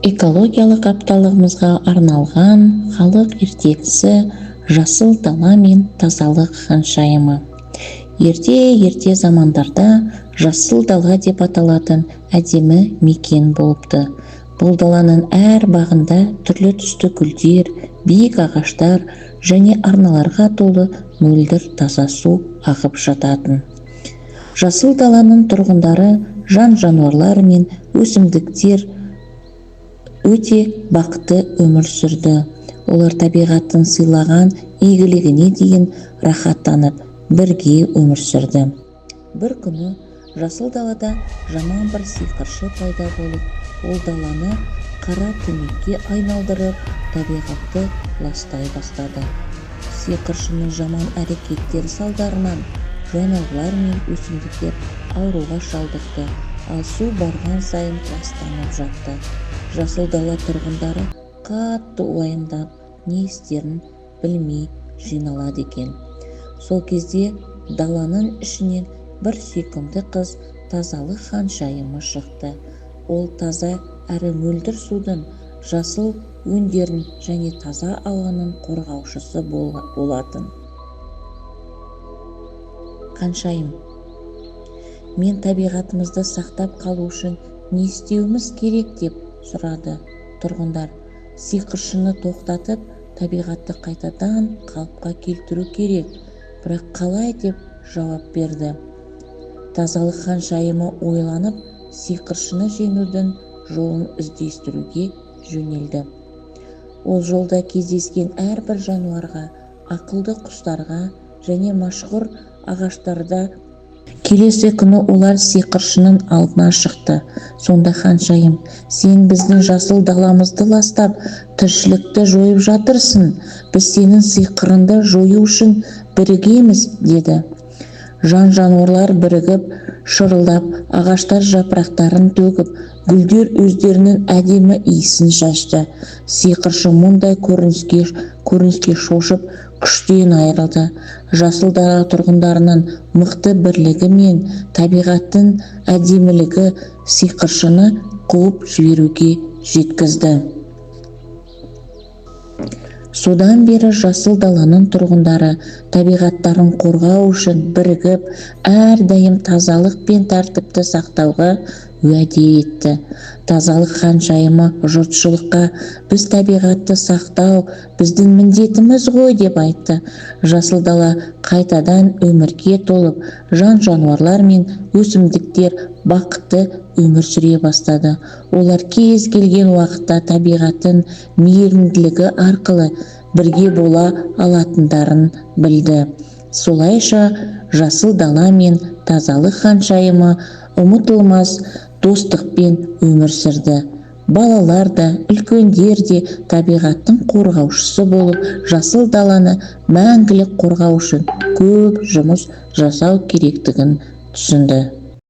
экологиялық апталығымызға арналған халық ертегісі «Жасыл дала мен тазалық ханшайымы». Ерте замандарда жасыл дала деп аталатын әдемі мекен болыпты. Бұл даланың әр бағында түрлі түсті гүлдер, биік ағаштар және арналарға толы мөлдір таза су ағып жататын. Жасыл даланың тұрғындары жан-жануарлар мен өсімдіктер өте бақытты өмір сүрді. Олар табиғаттың сыйлаған игілігіне дейін рахаттанып, бірге өмір сүрді. Бір күні жасыл далада жаман бір сиқыршы пайда болып, ол даланы қара түнекке айналдырып, табиғатты ластай бастады. Сиқыршының жаман әрекеттері салдарынан жануарлар мен өсімдіктер ауруға шалдықты, ал су барған сайын ластанып жатты. Жасыл дала тұрғындары қатты уайымдап, не істерін білмей жиналады екен. Сол кезде даланың ішінен бір сүйкімді қыз тазалық ханшайымы шықты. Ол таза әрі мөлдір судың, жасыл өндерін және таза ауаның қорғаушысы болатын. Ханшайым, мен табиғатымызды сақтап қалу үшін не істеуіміз керек деп сұрады. Тұрғындар, сиқыршыны тоқтатып, табиғатты қайтадан қалыпқа келтіру керек, бірақ қалай деп жауап берді. Тазалық ханшайымы ойланып, сиқыршыны жеңудің жолын іздестіруге жөнелді. Ол жолда кездескен әрбір жануарға, ақылды құстарға және машһүр ағаштарда. Келесі күні олар сиқыршының алдына шықты. Сонда ханшайым, сен біздің жасыл даламызды ластап, тіршілікті жойып жатырсың. Біз сенің сиқырыңды жою үшін бірігеміз, деді. Жан-жануарлар бірігіп, шырылдап, ағаштар жапырақтарын төгіп, гүлдер өздерінің әдемі иісін шашты. Сиқыршы мұндай көрініске шошып, күштен айырылды. Жасыл дала тұрғындарының мықты бірлігі мен табиғаттың әдемілігі сиқыршыны қуып жіберуге жеткізді. Содан бері жасыл даланың тұрғындары табиғаттарын қорғау үшін бірігіп, әрдайым тазалық пен тәртіпті сақтауға уәде етті. Тазалық ханшайымы жұртшылыққа біз табиғатты сақтау біздің міндетіміз ғой деп айтты. Жасыл дала қайтадан өмірге толып, жан-жануарлар мен өсімдіктер бақытты өмір сүре бастады. Олар кез келген уақытта табиғаттың мейірімділігі арқылы бірге бола алатындарын білді. Солайша жасыл дала мен тазалық ханшайымы ұмытылмас достықпен өмір сүрді. Балалар да, үлкендер де табиғаттың қорғаушысы болып, жасыл даланы мәңгілік қорғау үшін көп жұмыс жасау керектігін түсінді.